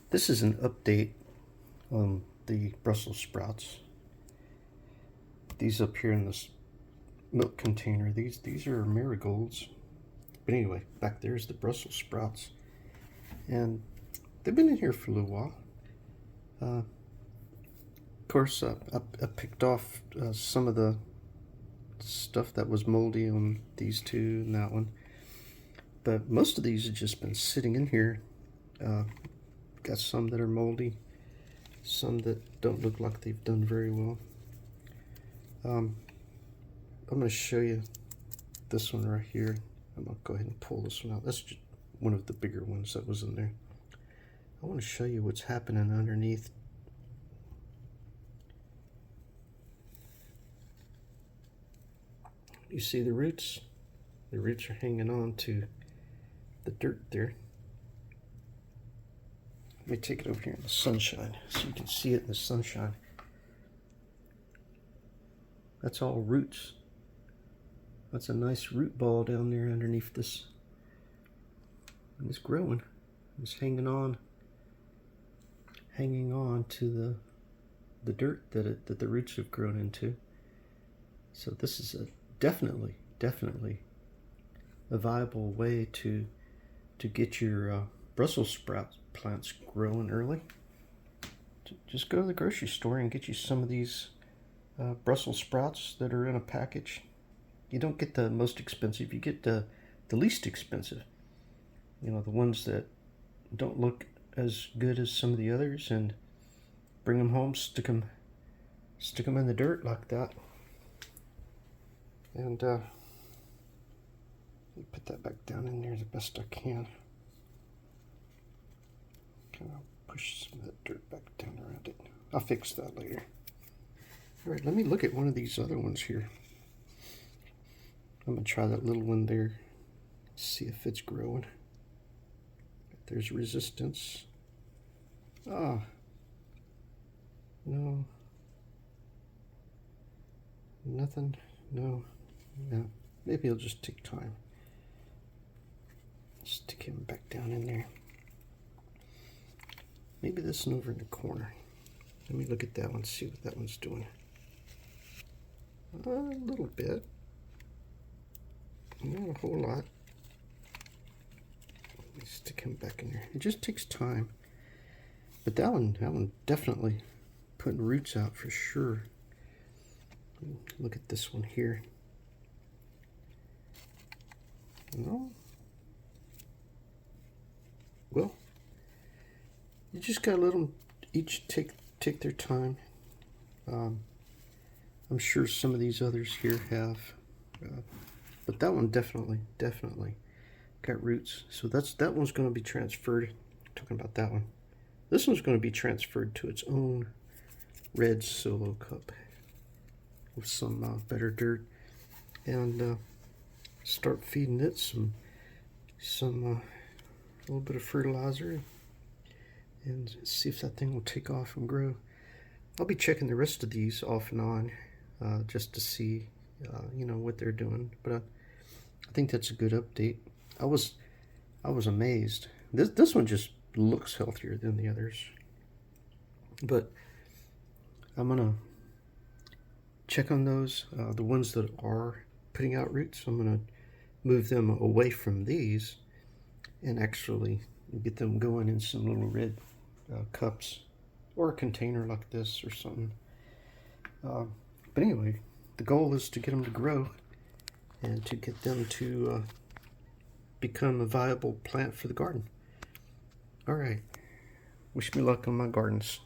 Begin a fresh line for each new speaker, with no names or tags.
This is an update on the Brussels sprouts. These up here in this milk container, these are marigolds. But anyway, back there's the Brussels sprouts. And they've been in here for a little while. Of course, I picked off some of the stuff that was moldy on these two and that one. But most of these have just been sitting in here. Got some that are moldy, some that don't look like they've done very well. I'm going to show you this one right here. I'm going to go ahead and pull this one out. That's just one of the bigger ones that was in there. I want to show you what's happening underneath. You see the roots? The roots are hanging on to the dirt there. Let me take it over here in the sunshine so you can see it in the sunshine. That's all roots. That's a nice root ball down there underneath this. And it's growing. It's hanging on to the dirt that the roots have grown into. So this is definitely a viable way to get your Brussels sprout plants growing early. Just go to the grocery store and get you some of these Brussels sprouts that are in a package. You don't get the most expensive, you get the least expensive. You know, the ones that don't look as good as some of the others, and bring them home, stick them in the dirt like that. And put that back down in there the best I can. Kind of push some of that dirt back down around it. I'll fix that later. All right, let me look at one of these other ones here. I'm gonna try that little one there, see if it's growing. There's resistance. Ah, no, nothing, no. Maybe it'll just take time. Stick him back down in there. Maybe this one over in the corner. Let me look at that one, see what that one's doing. A little bit. Not a whole lot. Let me stick him back in there. It just takes time. But that one definitely putting roots out for sure. Look at this one here. No. Well, you just gotta let them each take their time. I'm sure some of these others here have, but that one definitely got roots. So that one's going to be transferred. Talking about that one, this one's going to be transferred to its own red solo cup with some better dirt, and start feeding it some a little bit of fertilizer, and see if that thing will take off and grow. I'll be checking the rest of these off and on, just to see, what they're doing. But I think that's a good update. I was amazed. This one just looks healthier than the others. But I'm gonna check on those. The ones that are putting out roots, I'm gonna move them away from these and actually get them going in some little red cups or a container like this or something. But anyway, the goal is to get them to grow and to get them to become a viable plant for the garden. All right, wish me luck on my gardens.